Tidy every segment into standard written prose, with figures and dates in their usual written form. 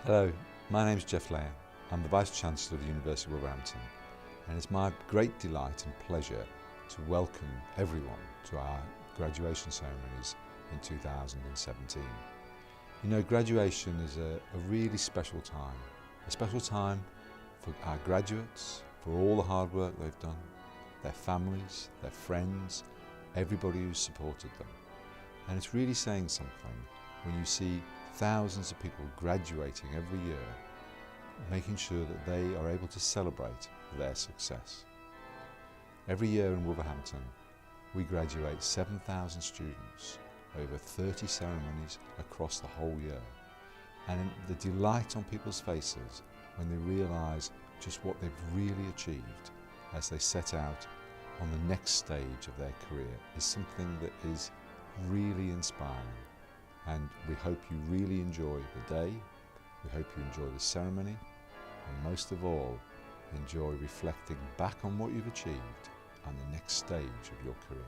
Hello, my name is Jeff Layer. I'm the Vice-Chancellor of the University of Wolverhampton, and it's my great delight and pleasure to welcome everyone to our graduation ceremonies in 2017. You know, graduation is a really special time for our graduates, for all the hard work they've done, their families, their friends, everybody who's supported them. And it's really saying something when you see thousands of people graduating every year, making sure that they are able to celebrate their success. Every year in Wolverhampton, we graduate 7,000 students over 30 ceremonies across the whole year. And the delight on people's faces when they realise just what they've really achieved as they set out on the next stage of their career is something that is really inspiring. And we hope you really enjoy the day, we hope you enjoy the ceremony, and most of all, enjoy reflecting back on what you've achieved on the next stage of your career.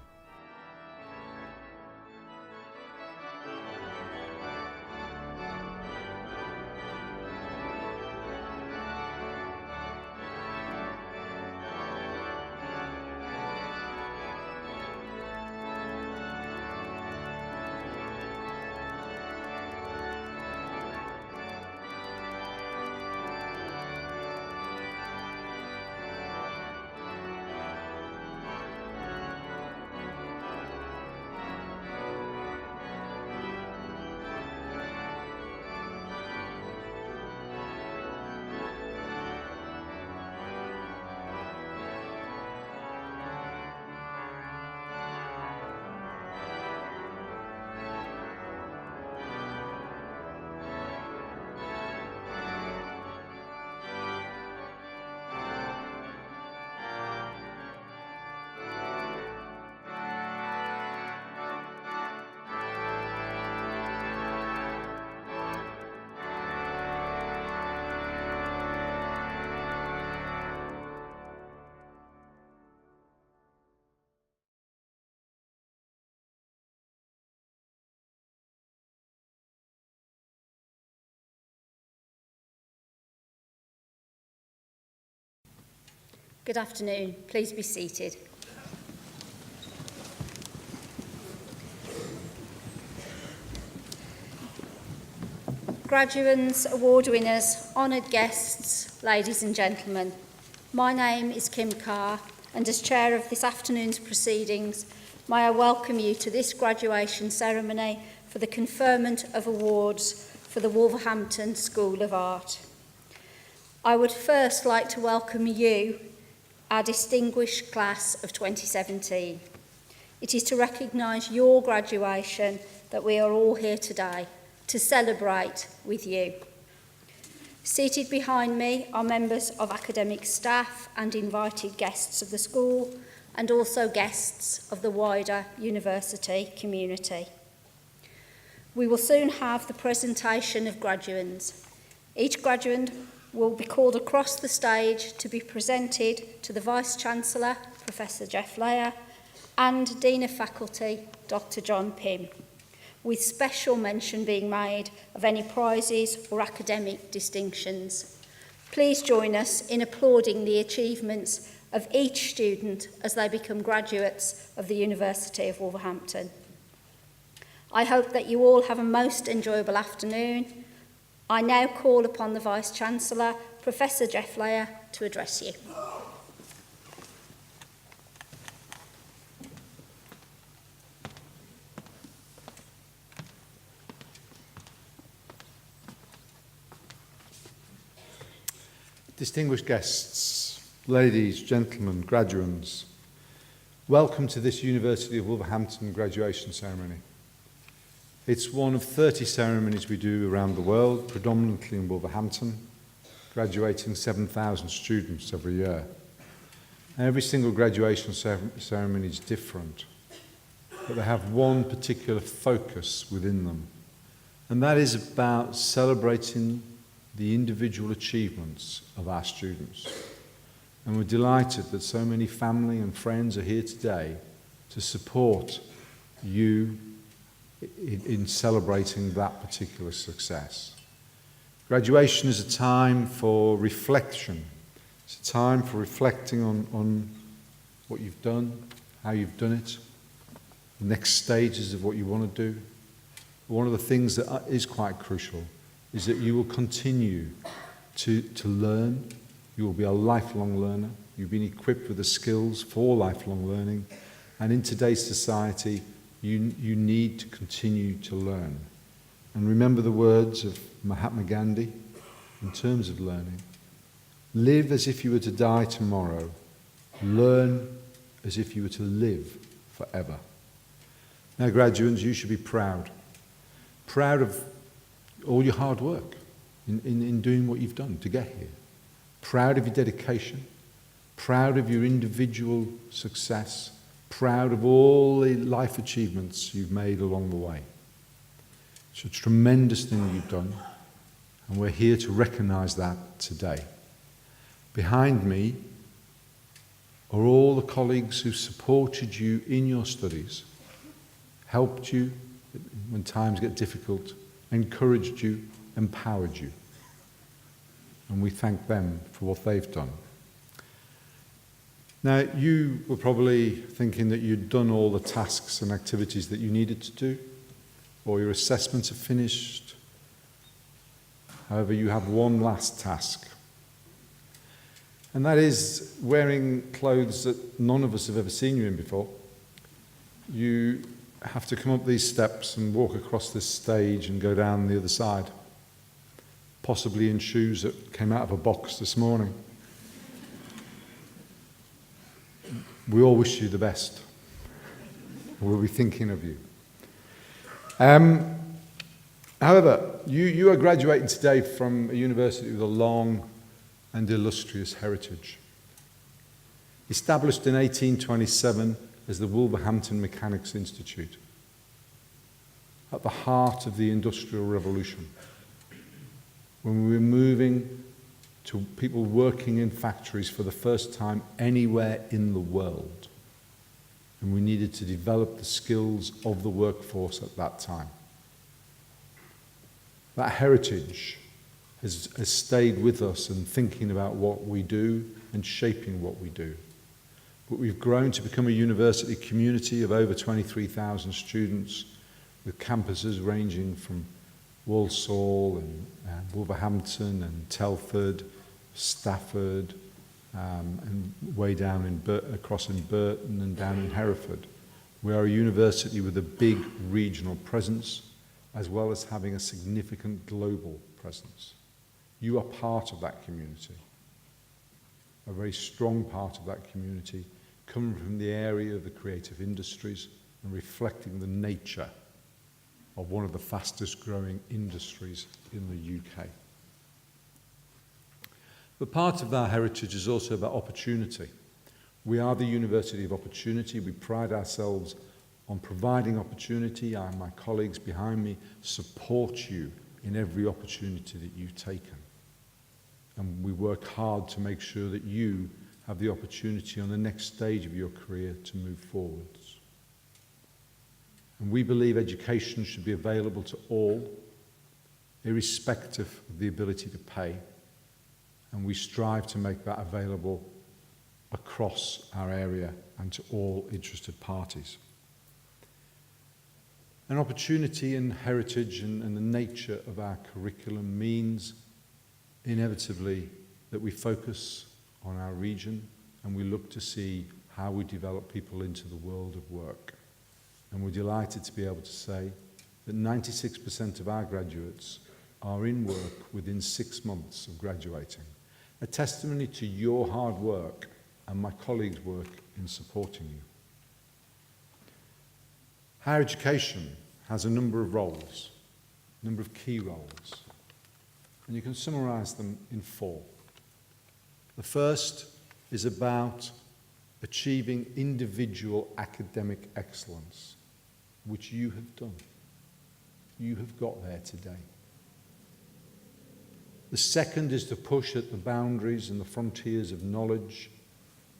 Good afternoon. Please be seated. Graduates, award winners, honoured guests, ladies and gentlemen, my name is Kim Carr, and as chair of this afternoon's proceedings, may I welcome you to this graduation ceremony for the conferment of awards for the Wolverhampton School of Art. I would first like to welcome you, our distinguished class of 2017. It is to recognise your graduation that we are all here today, to celebrate with you. Seated behind me are members of academic staff and invited guests of the school, and also guests of the wider university community. We will soon have the presentation of graduands. Each graduand will be called across the stage to be presented to the Vice-Chancellor, Professor Jeff Layer, and Dean of Faculty, Dr. John Pym, with special mention being made of any prizes or academic distinctions. Please join us in applauding the achievements of each student as they become graduates of the University of Wolverhampton. I hope that you all have a most enjoyable afternoon. I now call upon the Vice-Chancellor, Professor Jeff Layer, to address you. Distinguished guests, ladies, gentlemen, graduands, welcome to this University of Wolverhampton graduation ceremony. It's one of 30 ceremonies we do around the world, predominantly in Wolverhampton, graduating 7,000 students every year. And every single graduation ceremony is different, but they have one particular focus within them, and that is about celebrating the individual achievements of our students. And we're delighted that so many family and friends are here today to support you in celebrating that particular success. Graduation is a time for reflection. It's a time for reflecting on what you've done, how you've done it, the next stages of what you want to do. One of the things that is quite crucial is that you will continue to learn. You will be a lifelong learner. You've been equipped with the skills for lifelong learning. And in today's society, you need to continue to learn. And remember the words of Mahatma Gandhi in terms of learning. Live as if you were to die tomorrow. Learn as if you were to live forever. Now, graduates, you should be proud. Proud of all your hard work in doing what you've done to get here. Proud of your dedication. Proud of your individual success. Proud of all the life achievements you've made along the way. It's a tremendous thing you've done, and we're here to recognise that today. Behind me are all the colleagues who supported you in your studies, helped you when times get difficult, encouraged you, empowered you. And we thank them for what they've done. Now, you were probably thinking that you'd done all the tasks and activities that you needed to do, or your assessments are finished. However, you have one last task. And that is wearing clothes that none of us have ever seen you in before. You have to come up these steps and walk across this stage and go down the other side, possibly in shoes that came out of a box this morning. We all wish you the best. We'll be thinking of you. However, you are graduating today from a university with a long and illustrious heritage. Established in 1827 as the Wolverhampton Mechanics Institute, at the heart of the Industrial Revolution, when we were moving to people working in factories for the first time anywhere in the world, and we needed to develop the skills of the workforce at that time. That heritage has stayed with us and thinking about what we do and shaping what we do. But we've grown to become a university community of over 23,000 students, with campuses ranging from Walsall and Wolverhampton and Telford, Stafford, and way down across in Burton and down in Hereford. We are a university with a big regional presence, as well as having a significant global presence. You are part of that community, a very strong part of that community, coming from the area of the creative industries and reflecting the nature of one of the fastest growing industries in the UK. But part of our heritage is also about opportunity. We are the University of Opportunity. We pride ourselves on providing opportunity. I and my colleagues behind me support you in every opportunity that you've taken. And we work hard to make sure that you have the opportunity on the next stage of your career to move forwards. And we believe education should be available to all, irrespective of the ability to pay. And we strive to make that available across our area and to all interested parties. An opportunity and heritage and the nature of our curriculum means inevitably that we focus on our region and we look to see how we develop people into the world of work. And we're delighted to be able to say that 96% of our graduates are in work within 6 months of graduating, a testimony to your hard work and my colleagues' work in supporting you. Higher education has a number of roles, a number of key roles, and you can summarise them in 4. The first is about achieving individual academic excellence, which you have done. You have got there today. The second is to push at the boundaries and the frontiers of knowledge,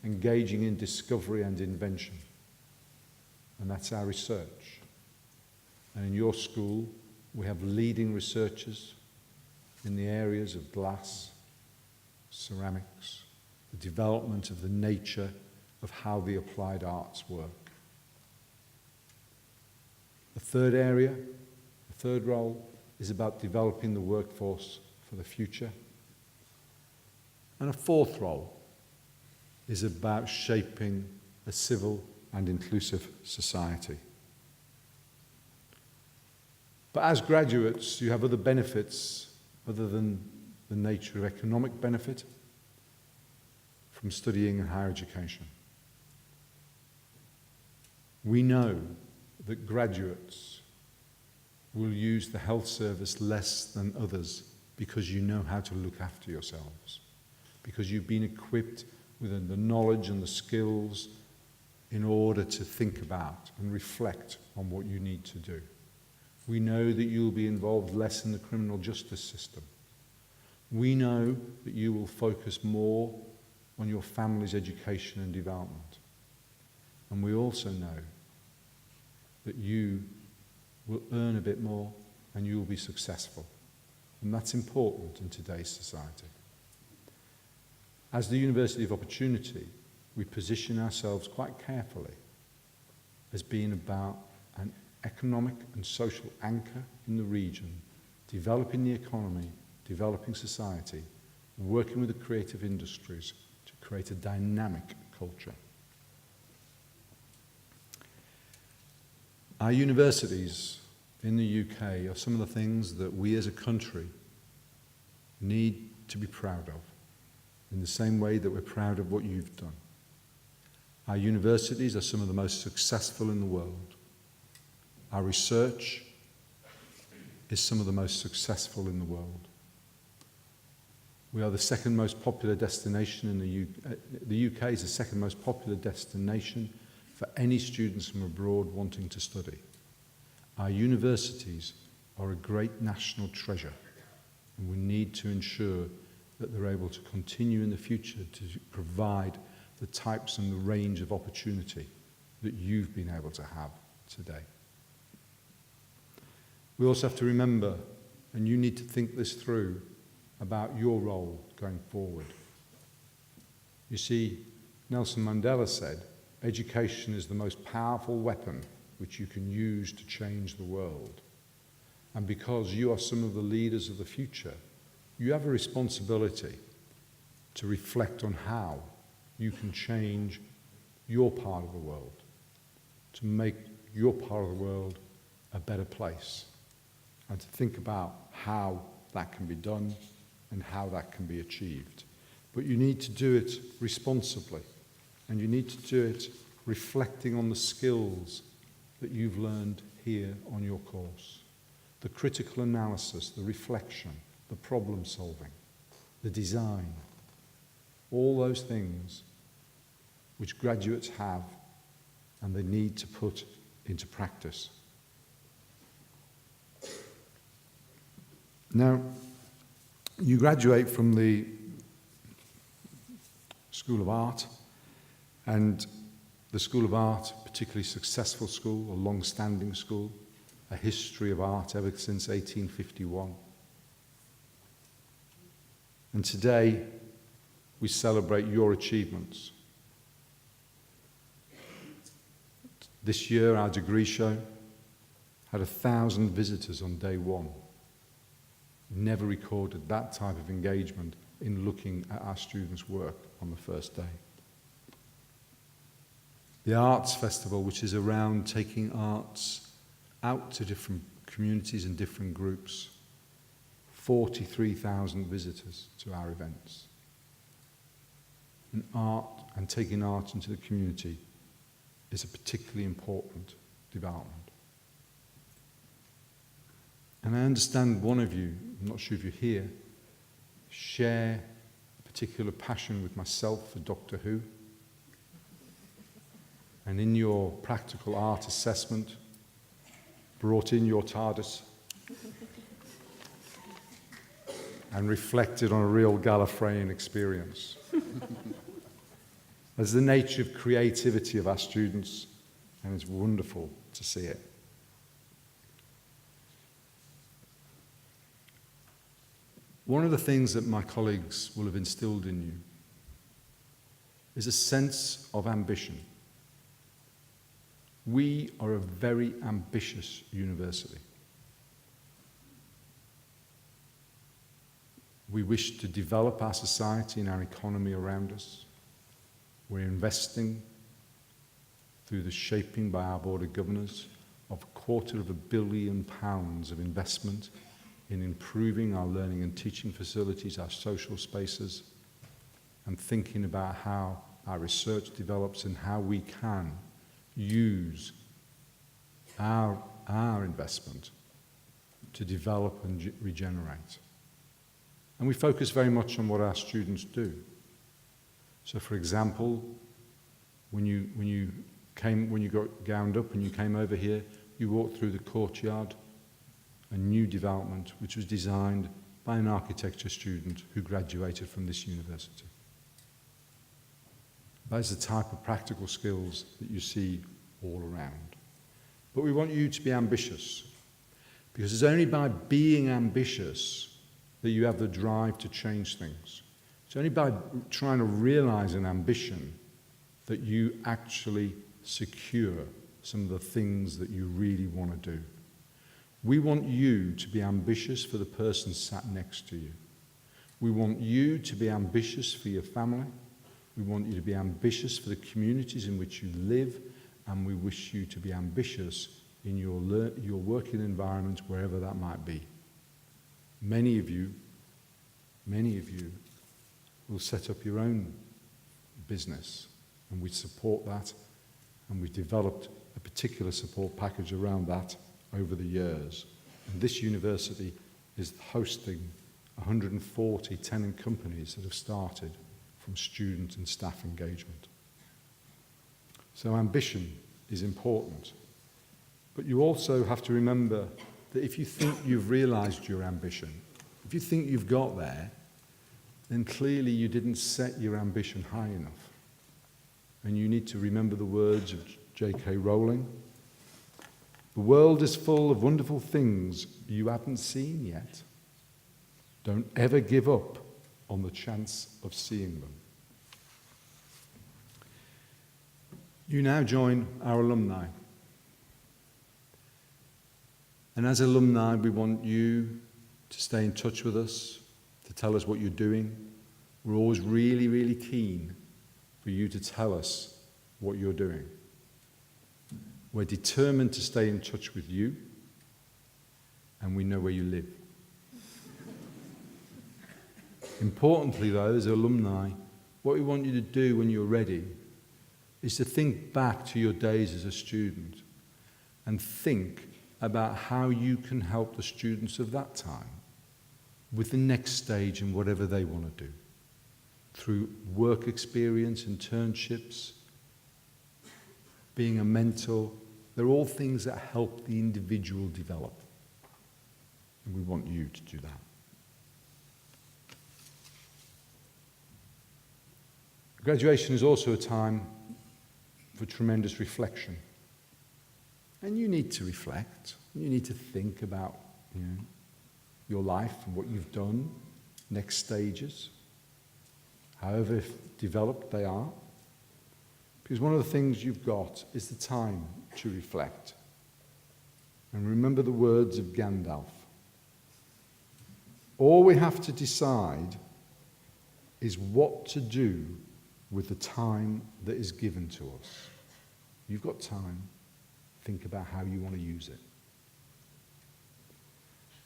engaging in discovery and invention. And that's our research. And in your school, we have leading researchers, in the areas of glass, ceramics, the development of the nature of how the applied arts work. The third area, the third role, is about developing the workforce for the future. And a fourth role is about shaping a civil and inclusive society. But as graduates, you have other benefits other than the nature of economic benefit from studying in higher education. We know that graduates will use the health service less than others because you know how to look after yourselves, because you've been equipped with the knowledge and the skills in order to think about and reflect on what you need to do. We know that you'll be involved less in the criminal justice system. We know that you will focus more on your family's education and development. And we also know that you will earn a bit more and you will be successful. And that's important in today's society. As the University of Opportunity, we position ourselves quite carefully as being about an economic and social anchor in the region, developing the economy, developing society, working with the creative industries to create a dynamic culture. Our universities in the UK are some of the things that we as a country need to be proud of, in the same way that we're proud of what you've done. Our universities are some of the most successful in the world. Our research is some of the most successful in the world. We are the second most popular destination in the UK. The UK is the second most popular destination for any students from abroad wanting to study. Our universities are a great national treasure, and we need to ensure that they're able to continue in the future to provide the types and the range of opportunity that you've been able to have today. We also have to remember, and you need to think this through, about your role going forward. You see, Nelson Mandela said, education is the most powerful weapon which you can use to change the world. And because you are some of the leaders of the future, you have a responsibility to reflect on how you can change your part of the world, to make your part of the world a better place, and to think about how that can be done and how that can be achieved. But you need to do it responsibly, and you need to do it reflecting on the skills that you've learned here on your course. The critical analysis, the reflection, the problem solving, the design, all those things which graduates have and they need to put into practice. Now, you graduate from the School of Art, and the School of Art, a particularly successful school, a long-standing school, a history of art ever since 1851. And today, we celebrate your achievements. This year, our degree show had 1,000 visitors on day one. Never recorded that type of engagement in looking at our students' work on the first day. The Arts Festival, which is around taking arts out to different communities and different groups, 43,000 visitors to our events. And art and taking art into the community is a particularly important development. And I understand one of you, I'm not sure if you're here, share a particular passion with myself for Doctor Who. And in your practical art assessment, brought in your TARDIS and reflected on a real Gallifreyan experience. That's the nature of creativity of our students, and it's wonderful to see it. one of the things that my colleagues will have instilled in you is a sense of ambition. We are a very ambitious university. We wish to develop our society and our economy around us. We're investing through the shaping by our Board of Governors of £250 million of investment in improving our learning and teaching facilities, our social spaces, and thinking about how our research develops and how we can use our investment to develop and regenerate. And we focus very much on what our students do. So, for example, when you got gowned up and you came over here, you walked through the courtyard, a new development which was designed by an architecture student who graduated from this university. That is the type of practical skills that you see all around. But we want you to be ambitious, because it's only by being ambitious that you have the drive to change things. It's only by trying to realize an ambition that you actually secure some of the things that you really want to do. We want you to be ambitious for the person sat next to you. We want you to be ambitious for your family. We want you to be ambitious for the communities in which you live, and we wish you to be ambitious in your working environment, wherever that might be. Many of you will set up your own business, and we support that, and we've developed a particular support package around that over the years. And this university is hosting 140 tenant companies that have started from student and staff engagement. So ambition is important. But you also have to remember that if you think you've realised your ambition, if you think you've got there, then clearly you didn't set your ambition high enough. And you need to remember the words of J.K. Rowling. The world is full of wonderful things you haven't seen yet. Don't ever give up on the chance of seeing them. You now join our alumni. And as alumni, we want you to stay in touch with us, to tell us what you're doing. We're always really, really keen for you to tell us what you're doing. We're determined to stay in touch with you, and we know where you live. Importantly, though, as alumni, what we want you to do when you're ready is to think back to your days as a student and think about how you can help the students of that time with the next stage in whatever they want to do, through work experience, internships, being a mentor. They're all things that help the individual develop. And we want you to do that. Graduation is also a time for tremendous reflection. And you need to reflect. You need to think about your life and what you've done, next stages, however developed they are. Because one of the things you've got is the time to reflect. And remember the words of Gandalf. All we have to decide is what to do with the time that is given to us. You've got time. Think about how you want to use it.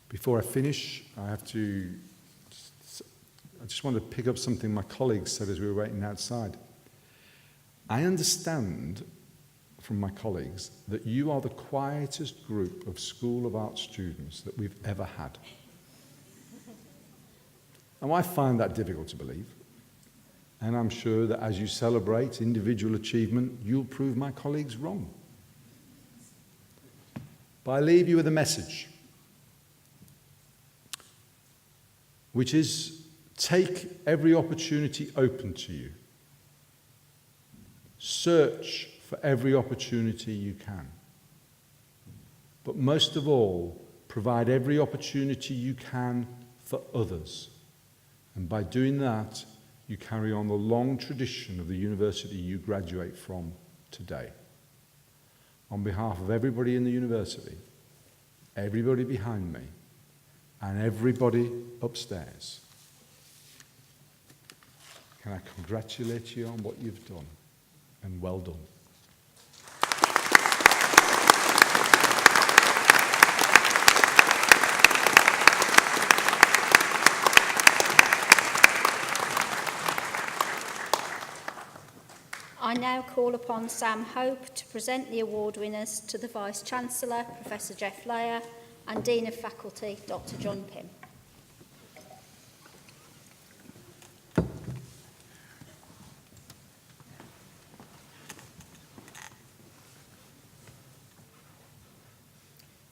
Before I finish, I just want to pick up something my colleagues said as we were waiting outside. I understand from my colleagues that you are the quietest group of School of Art students that we've ever had. And I find that difficult to believe. And I'm sure that as you celebrate individual achievement, you'll prove my colleagues wrong. But I leave you with a message, which is take every opportunity open to you. Search for every opportunity you can. But most of all, provide every opportunity you can for others. And by doing that, you carry on the long tradition of the university you graduate from today. On behalf of everybody in the university, everybody behind me, and everybody upstairs, can I congratulate you on what you've done, and well done. I now call upon Sam Hope to present the award winners to the Vice-Chancellor, Professor Jeff Layer, and Dean of Faculty, Dr John Pym.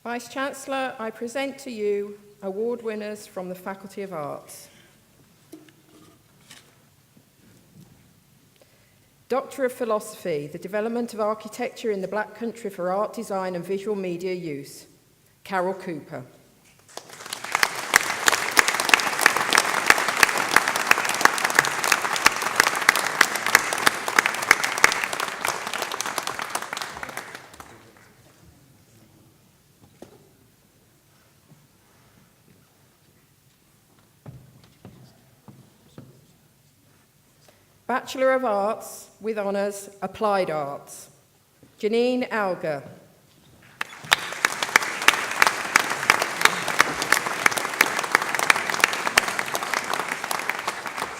Vice-Chancellor, I present to you award winners from the Faculty of Arts. Doctor of Philosophy, the Development of Architecture in the Black Country for Art, Design and Visual Media Use, Carol Cooper. Bachelor of Arts with Honours, Applied Arts, Janine Alger.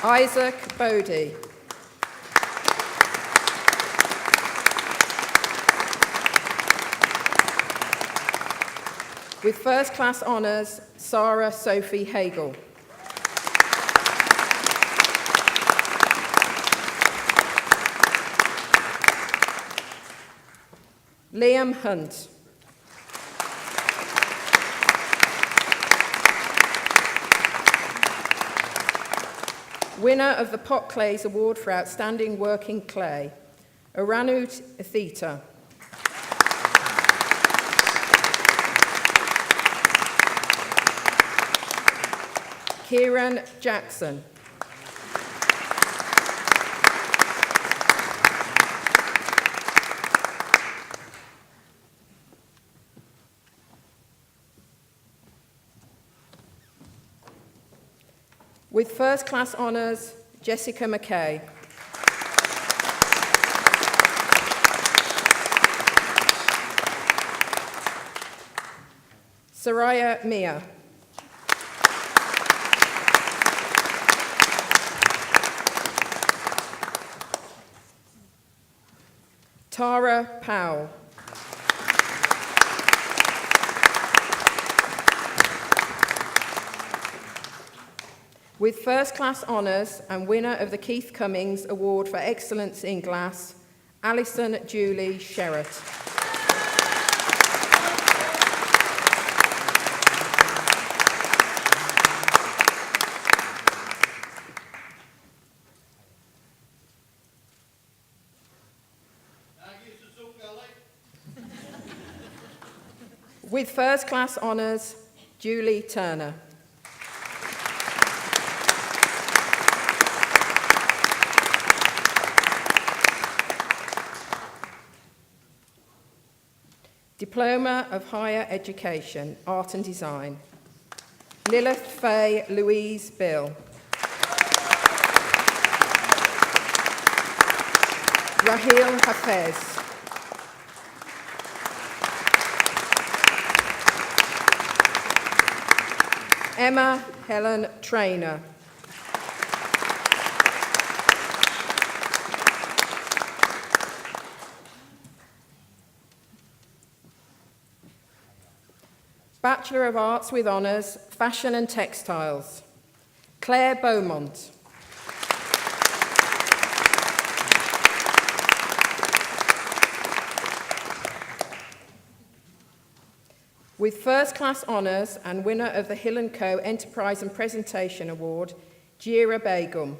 Isaac Bodie. With First Class Honours, Sarah Sophie Hagel. Liam Hunt. Winner of the Pot Clays Award for Outstanding Working Clay, Aranut Theta. Kieran Jackson. With First Class Honours, Jessica McKay. Soraya Mia. Tara Powell. With First Class Honours and winner of the Keith Cummings Award for Excellence in Glass, Alison Julie Sherratt. With First Class Honours, Julie Turner. Diploma of Higher Education, Art and Design, Lilith Faye Louise Bill. Raheel Hafez. Emma Helen Traynor. Bachelor of Arts with Honours, Fashion and Textiles, Claire Beaumont. With First Class Honours and winner of the Hill & Co Enterprise and Presentation Award, Jira Begum.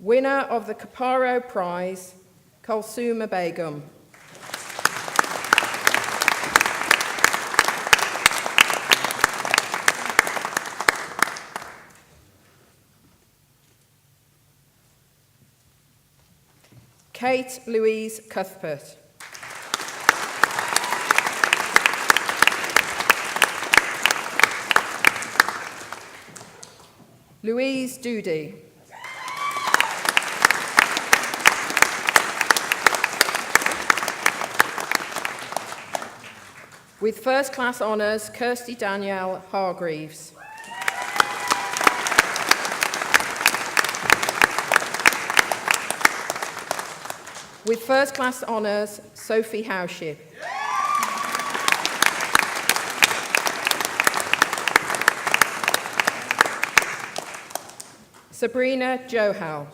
Winner of the Caparo Prize, Kulsuma Begum. Kate Louise Cuthbert. Louise Doody. With first class honours, Kirsty Danielle Hargreaves. With first class honours, Sophie Howship. Sabrina Johal.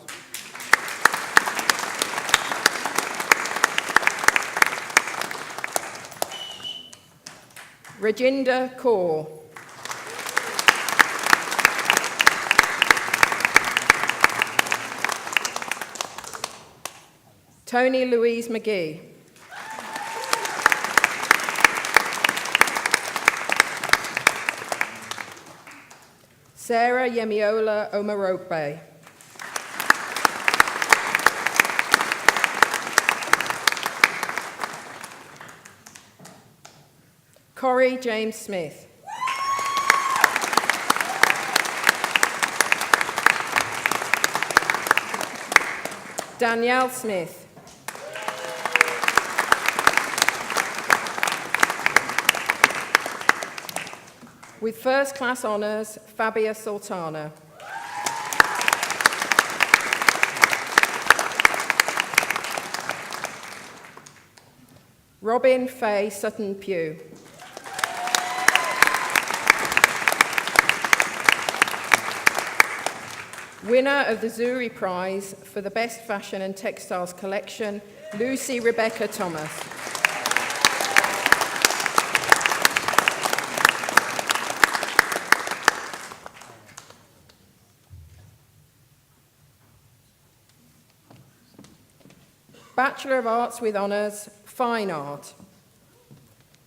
Reginda Kaur. Tony Louise McGee. Sarah Yemiola Omarope. Corey James Smith. Danielle Smith. With first class honours, Fabia Sultana. Robin Faye Sutton Pugh. Winner of the Zuri Prize for the Best Fashion and Textiles Collection, Lucy Rebecca Thomas. Bachelor of Arts with Honours, Fine Art,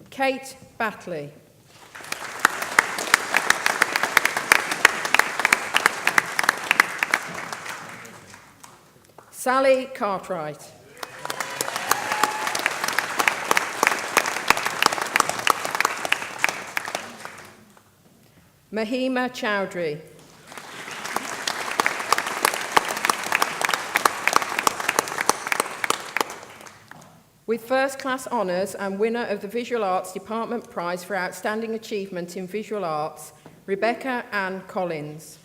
Kate Batley. Sally Cartwright. Mahima Chowdhury. With first class honours and winner of the Visual Arts Department Prize for Outstanding Achievement in Visual Arts, Rebecca Ann Collins.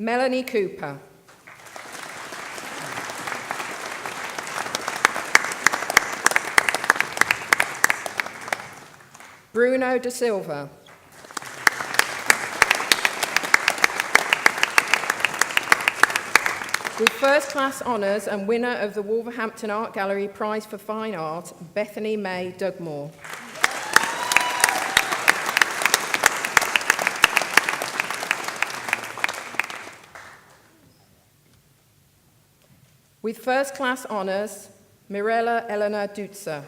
Melanie Cooper. Bruno da Silva. With first class honours and winner of the Wolverhampton Art Gallery Prize for Fine Art, Bethany May Dugmore. With first class honours, Mirella Eleanor Dutzer.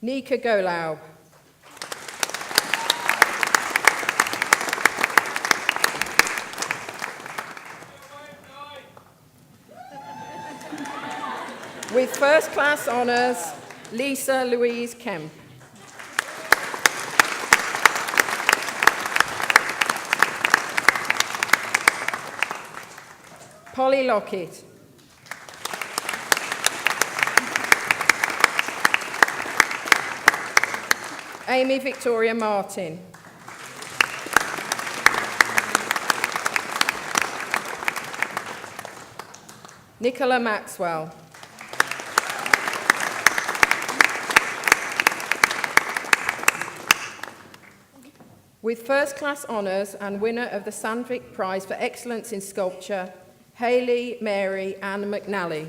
Nika Golau. With first class honours, Lisa Louise Kemp. Polly Lockett. Amy Victoria Martin. Nicola Maxwell. With first class honours and winner of the Sandvik Prize for Excellence in Sculpture, Hayley Mary Ann McNally.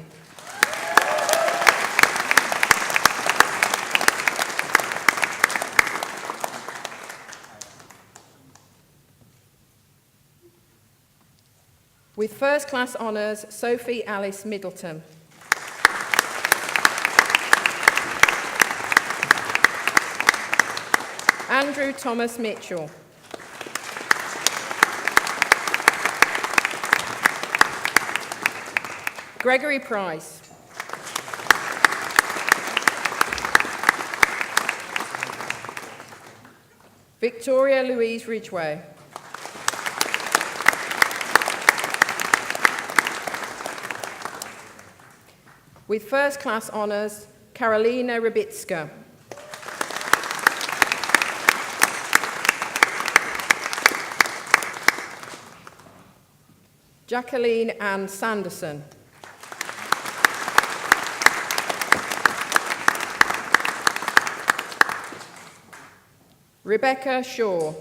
With first class honours, Sophie Alice Middleton. Andrew Thomas Mitchell. Gregory Price. Victoria Louise Ridgway. With first class honours, Karolina Rybicka. Jacqueline Ann Sanderson. Rebecca Shaw.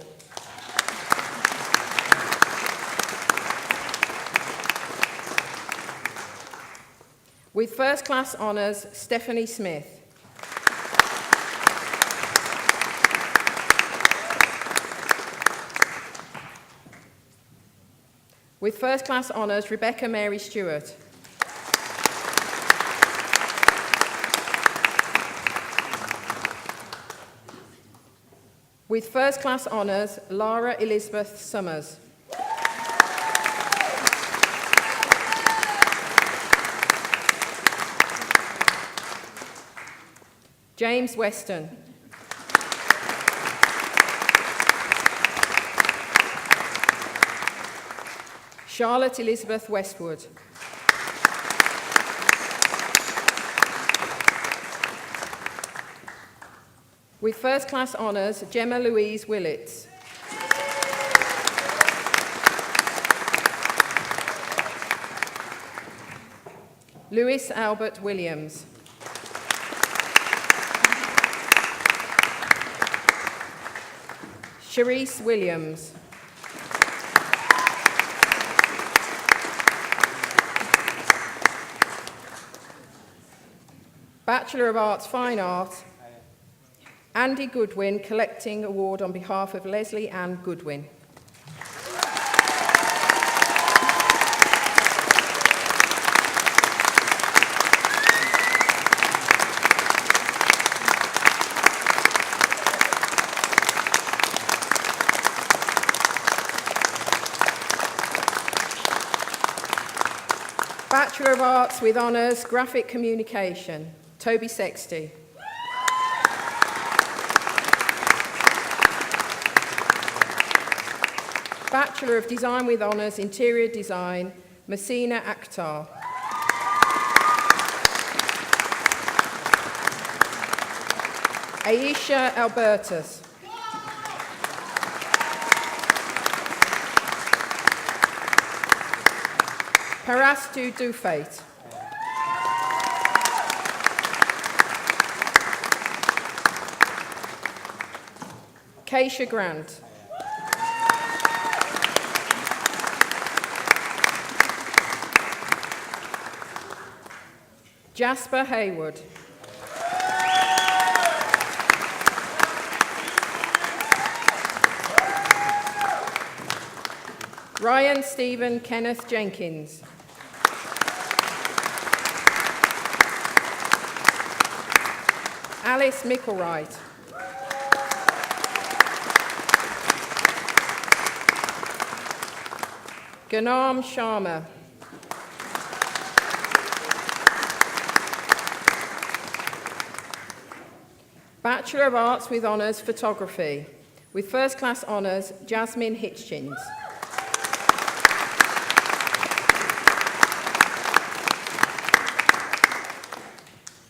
With first class honours, Stephanie Smith. With first class honours, Rebecca Mary Stewart. With first class honours, Lara Elizabeth Summers. James Weston. Charlotte Elizabeth Westwood. With first class honours, Gemma Louise Willits. Lewis Albert Williams. Sharice Williams. Bachelor of Arts, Fine Art, Andy Goodwin, collecting award on behalf of Leslie Ann Goodwin. Bachelor of Arts with Honours, Graphic Communication, Toby Sexty. Bachelor of Design with Honours, Interior Design, Messina Akhtar. Aisha Albertus. Parastu Dufate. Keisha Grant. Jasper Haywood. Ryan Stephen Kenneth Jenkins. Alice Micklewright. Ganam Sharma. Bachelor of Arts with Honours, Photography, with first class honours, Jasmine Hitchins.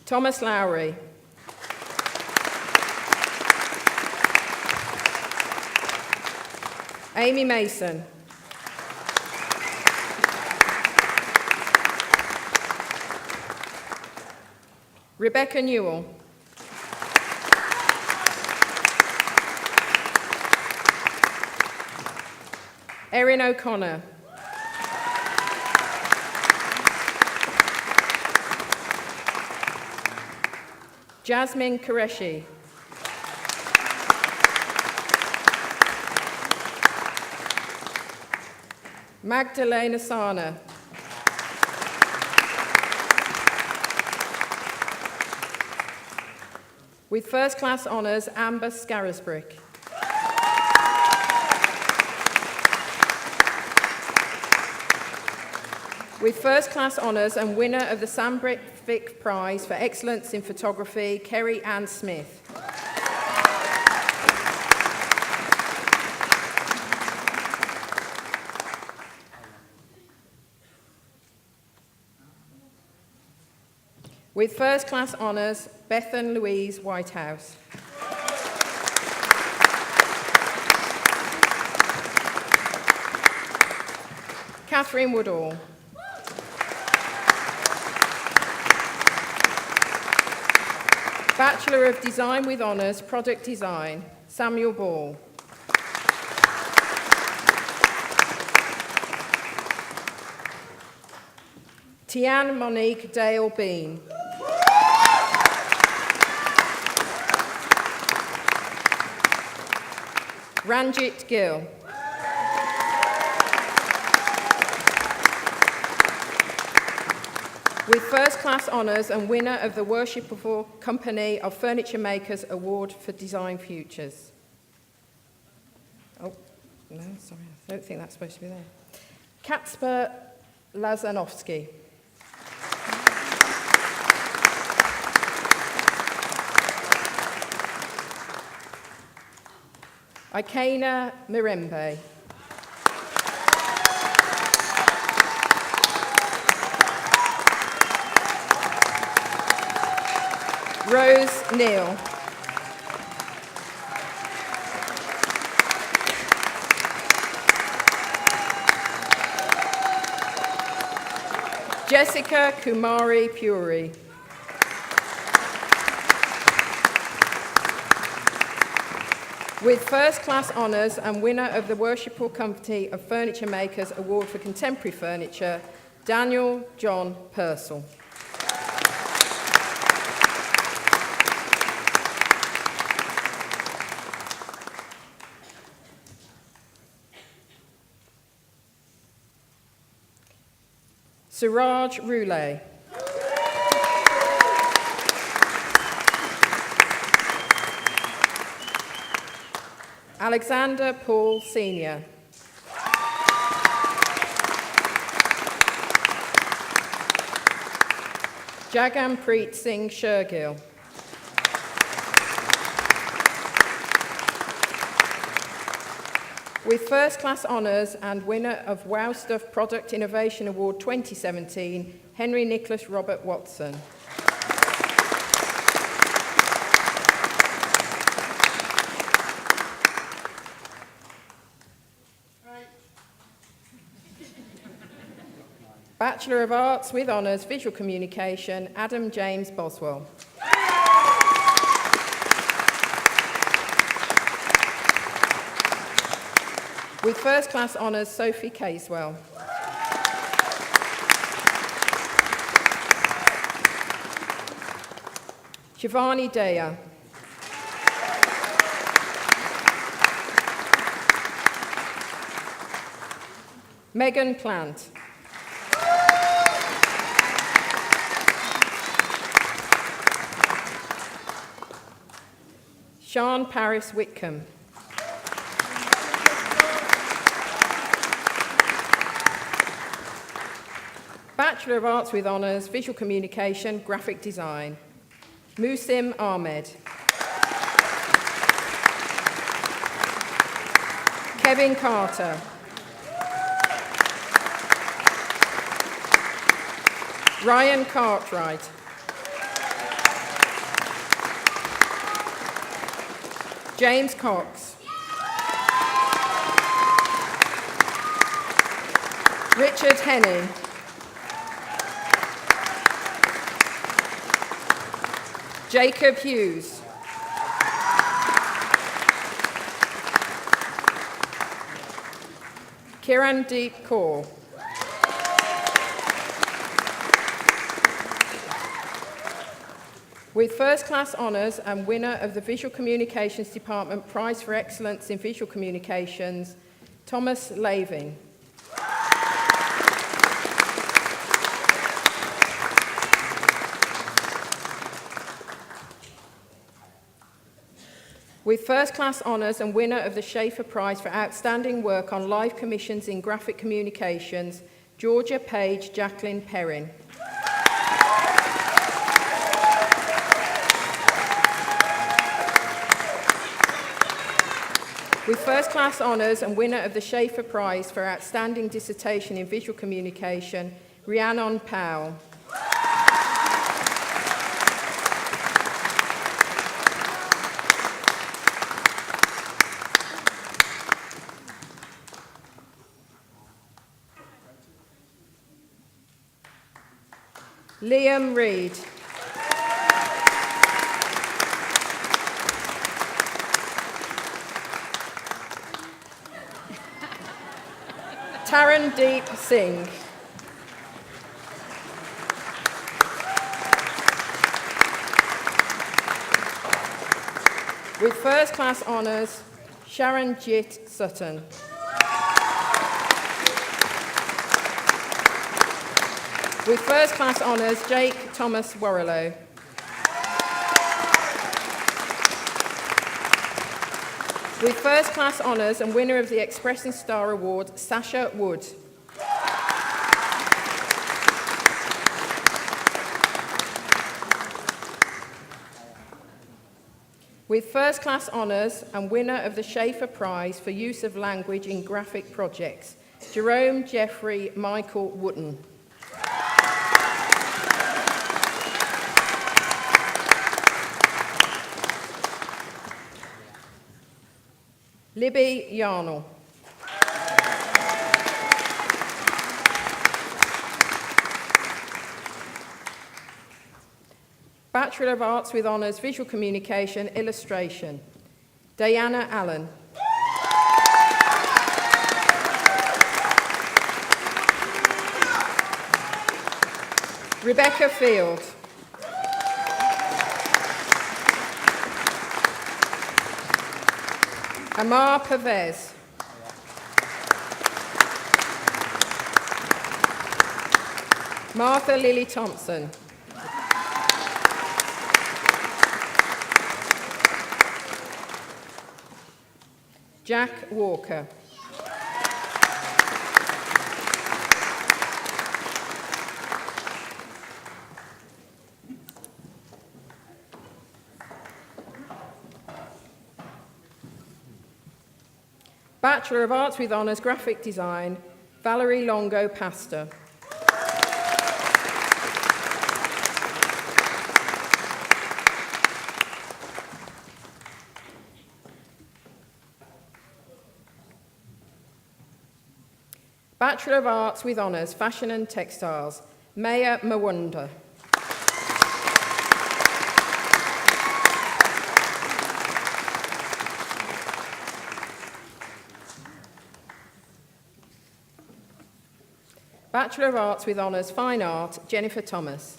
Thomas Lowry. Amy Mason. Rebecca Newell. Erin O'Connor. Jasmine Qureshi. Magdalena Sana. With first class honours, Amber Scarisbrick. With first class honours and winner of the Sam Vick Prize for Excellence in Photography, Kerry Ann Smith. With first class honours, Bethan Louise Whitehouse. Catherine Woodall. Bachelor of Design with Honours, Product Design, Samuel Ball. Tian Monique Dale Bean. Ranjit Gill. With first class honours and winner of the Worshipful Company of Furniture Makers Award for Design Futures. Oh, no, sorry, I don't think that's supposed to be there. Kacper Lazanovsky. Ikaina Mirembe. Rose Neal. Jessica Kumari Puri. With first class honours and winner of the Worshipful Company of Furniture Makers Award for Contemporary Furniture, Daniel John Purcell. Suraj Roulé. Alexander Paul Sr. Jaganpreet Singh Shergill. With first class honours and winner of Wow Stuff Product Innovation Award 2017, Henry Nicholas Robert Watson. Bachelor of Arts with Honours, Visual Communication, Adam James Boswell. With first class honours, Sophie Casewell. Shivani Daya. Megan Plant. Sean Paris Whitcomb. Bachelor of Arts with Honours, Visual Communication, Graphic Design, Musim Ahmed. Kevin Carter. Ryan Cartwright. James Cox. Richard Henning. Jacob Hughes. Kirandeep Kaur. With first-class honours and winner of the Visual Communications Department Prize for Excellence in Visual Communications, Thomas Laving. With first-class honours and winner of the Schaefer Prize for outstanding work on live commissions in graphic communications, Georgia Page Jacqueline Perrin. With first-class honours and winner of the Schaefer Prize for outstanding dissertation in visual communication, Rhiannon Powell. Liam Reid. Tarandeep Singh. With first-class honours, Sharanjit Sutton. With first-class honours, Jake Thomas Warrilow. With first-class honours and winner of the Express & Star Award, Sasha Wood. With first-class honours and winner of the Schaefer Prize for use of language in graphic projects, Jerome Jeffrey Michael Wooten. Libby Yarnell. Bachelor of Arts with Honours, Visual Communication, Illustration, Diana Allen. Rebecca Field. Amar Pervez. Martha Lily Thompson. Jack Walker. Bachelor of Arts with Honours, Graphic Design, Valerie Longo Pastor. Bachelor of Arts with Honours, Fashion and Textiles, Maya Mawunda. Bachelor of Arts with Honours, Fine Art, Jennifer Thomas.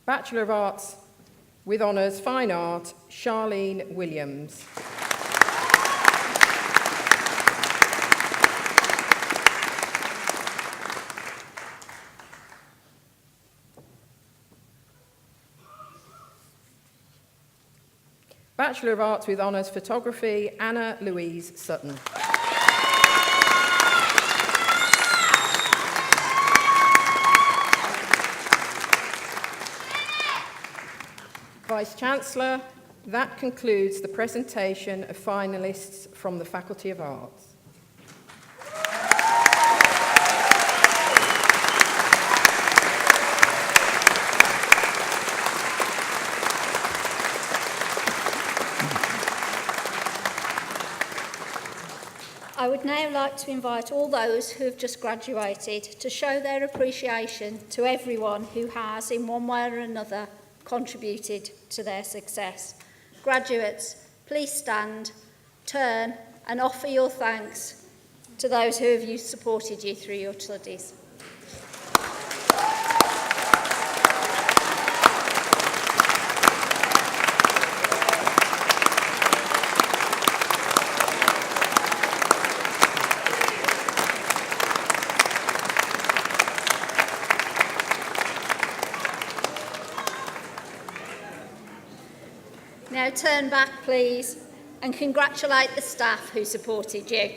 Bachelor of Arts with Honours, Fine Art, Charlene Williams. Bachelor of Arts with Honours, Photography, Anna Louise Sutton. Vice-Chancellor, that concludes the presentation of finalists from the Faculty of Arts. I would now like to invite all those who have just graduated to show their appreciation to everyone who has, in one way or another, contributed to their success. Graduates, please stand, turn and offer your thanks to those who have supported you through your studies. Now turn back, please, and congratulate the staff who supported you.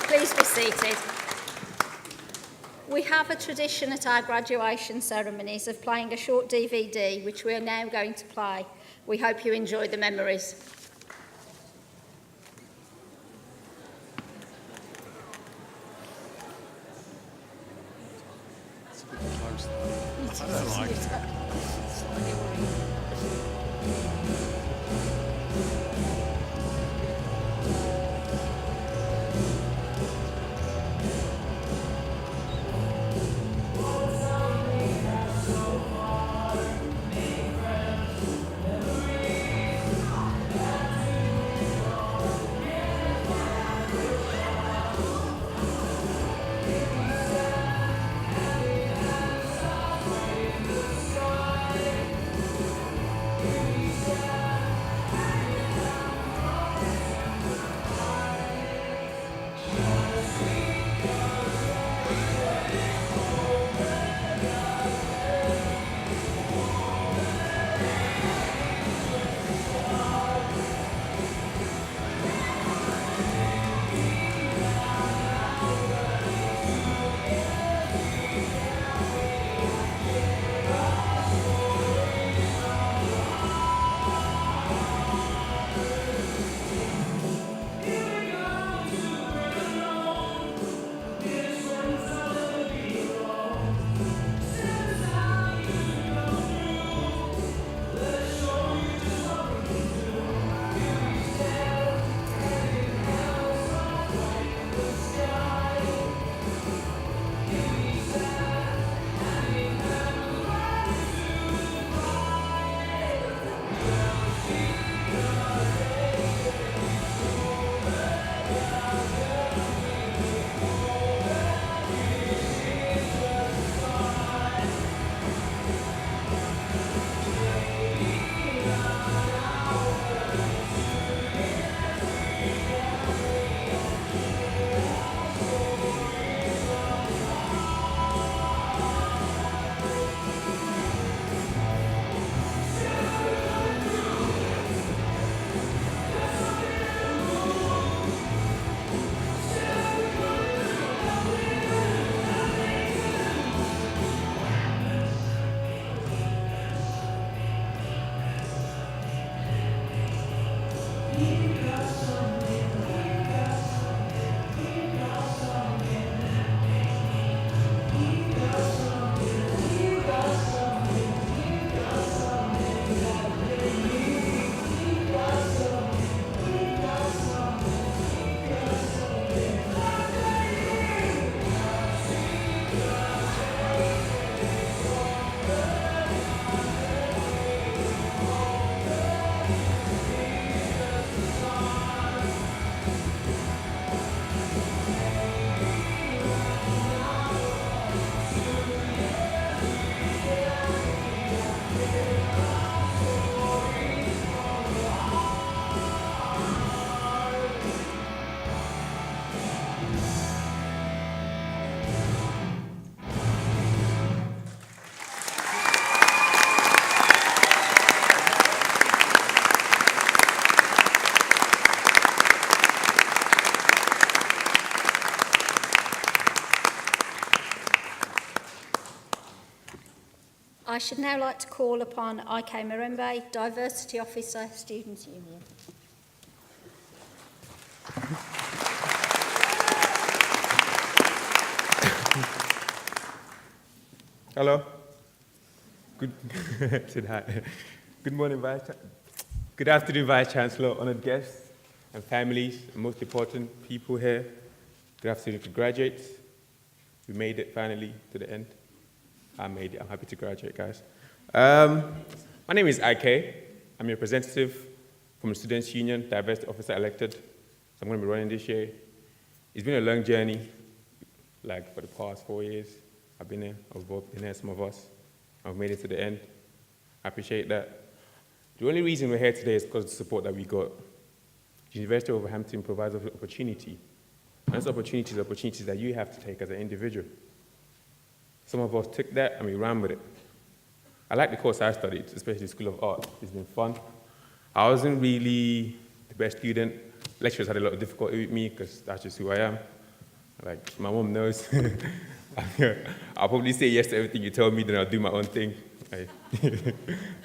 Please be seated. We have a tradition at our graduation ceremonies of playing a short DVD, which we are now going to play. We hope you enjoy the memories. I should now like to call upon IK Mirembe, Diversity Officer, Students' Union. Hello. Good, to that. Good morning, Good afternoon, Vice Chancellor, honoured guests and families, and most important people here. Good afternoon to graduates. We made it finally to the end. I made it. I'm happy to graduate, guys. My name is IK. I'm a representative from the Students' Union, Diversity Officer elected. So I'm going to be running this year. It's been a long journey, like for the past 4 years. I've been here, I've both been here, some of us. I've made it to the end. I appreciate that. The only reason we're here today is because of the support that we got. The University of Wolverhampton provides us with opportunity. And those opportunities are opportunities that you have to take as an individual. Some of us took that and we ran with it. I like the course I studied, especially the School of Art. It's been fun. I wasn't really the best student. Lecturers had a lot of difficulty with me because that's just who I am. Like, my mom knows. I'll probably say yes to everything you tell me, then I'll do my own thing.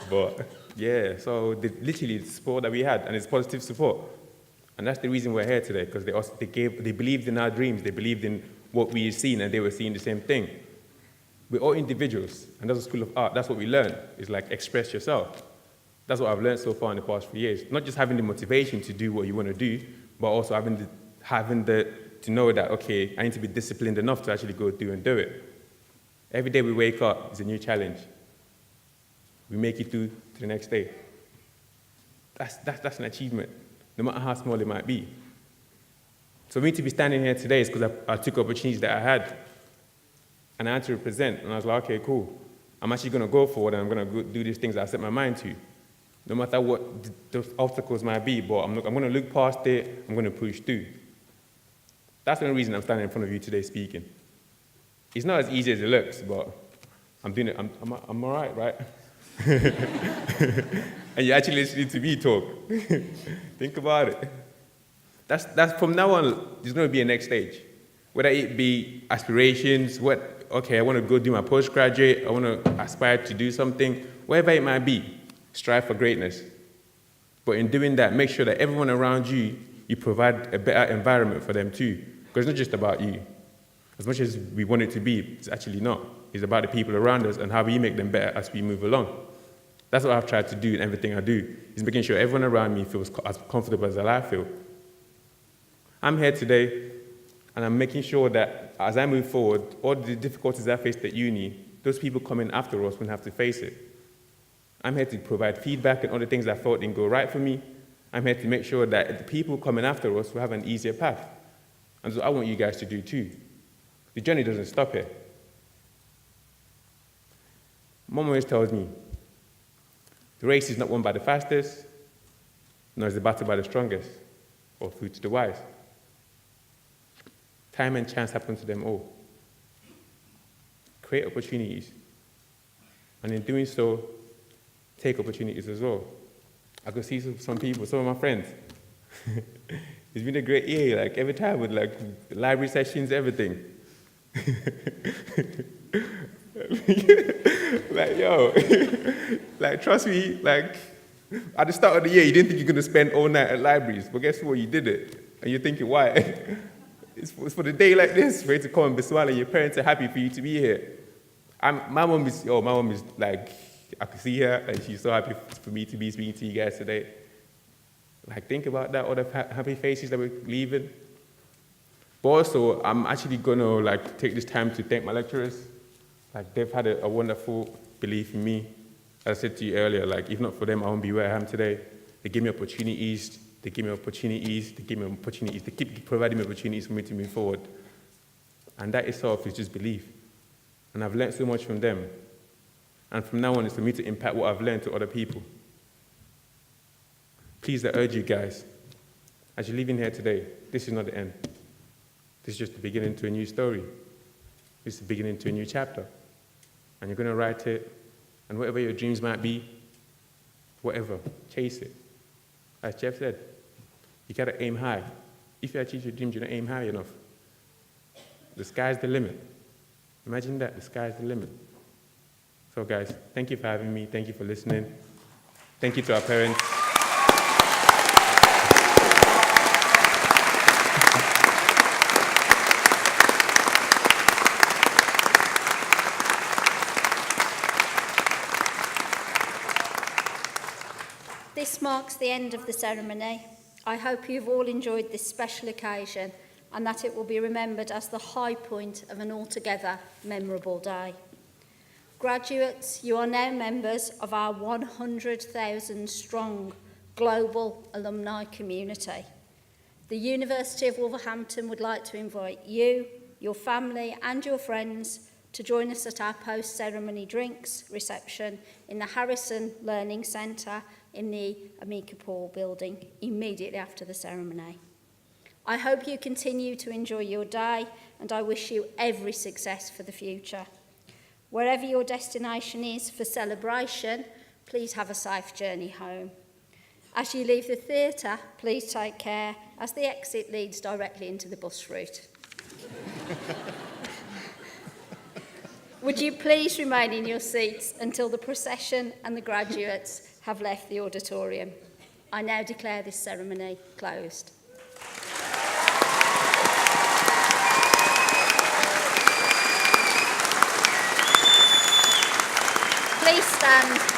But yeah, so literally the support that we had, and it's positive support. And that's the reason we're here today, because they believed in our dreams, they believed in what we had seen, and they were seeing the same thing. We're all individuals, and that's a School of Art. That's what we learn, is like express yourself. That's what I've learned so far in the past few years. Not just having the motivation to do what you want to do, but also having to know that, okay, I need to be disciplined enough to actually go through and do it. Every day we wake up is a new challenge. We make it through to the next day. That's an achievement, no matter how small it might be. So for me to be standing here today is because I took opportunities that I had, and I had to represent, and I was like, okay, cool. I'm actually going to go forward, and I'm going to do these things that I set my mind to, no matter what those obstacles might be, but I'm going to look past it, I'm going to push through. That's the only reason I'm standing in front of you today speaking. It's not as easy as it looks, but I'm doing it. I'm all right? And you're actually listening to me talk. Think about it. That's from now on, there's going to be a next stage. Whether it be aspirations, okay, I want to go do my postgraduate, I want to aspire to do something, whatever it might be, strive for greatness. But in doing that, make sure that everyone around you, you provide a better environment for them too. Because it's not just about you. As much as we want it to be, it's actually not. It's about the people around us and how we make them better as we move along. That's what I've tried to do in everything I do, is making sure everyone around me feels as comfortable as I feel. I'm here today, and I'm making sure that as I move forward, all the difficulties I faced at uni, those people coming after us won't have to face it. I'm here to provide feedback and all the things I felt didn't go right for me. I'm here to make sure that the people coming after us will have an easier path. And so I want you guys to do too. The journey doesn't stop here. Mom always tells me, the race is not won by the fastest, nor is the battle by the strongest, or food to the wise. Time and chance happen to them all. Create opportunities. And in doing so, take opportunities as well. I could see some people, some of my friends. It's been a great year, like every time with like library sessions, everything. Like, yo, like trust me, like at the start of the year, you didn't think you're gonna spend all night at libraries, but guess what, you did it. And you're thinking, why? It's for the day like this, for you to come and be smiling, your parents are happy for you to be here. My mom is like, I can see her, and she's so happy for me to be speaking to you guys today. Like, think about that, all the happy faces that we're leaving. But also, I'm actually gonna like take this time to thank my lecturers. Like, they've had a wonderful belief in me. As I said to you earlier, like, if not for them, I won't be where I am today. They give me opportunities, they keep providing me opportunities for me to move forward. And that itself is just belief. And I've learned so much from them. And from now on, it's for me to impact what I've learned to other people. Please, I urge you guys, as you're leaving here today, this is not the end. This is just the beginning to a new story. This is the beginning to a new chapter. And you're going to write it, and whatever your dreams might be, whatever, chase it. As Jeff said, you got to aim high. If you achieve your dreams, you don't aim high enough. The sky's the limit. Imagine that, the sky's the limit. So guys, thank you for having me. Thank you for listening. Thank you to our parents. this marks the end of the ceremony. I hope you've all enjoyed this special occasion and that it will be remembered as the high point of an altogether memorable day. Graduates, you are now members of our 100,000 strong global alumni community. The University of Wolverhampton would like to invite you, your family and your friends to join us at our post-ceremony drinks reception in the Harrison Learning Centre in the Amica Paul building immediately after the ceremony. I hope you continue to enjoy your day and I wish you every success for the future. Wherever your destination is for celebration, please have a safe journey home. As you leave the theatre, please take care as the exit leads directly into the bus route. Would you please remain in your seats until the procession and the graduates have left the auditorium? I now declare this ceremony closed. Please stand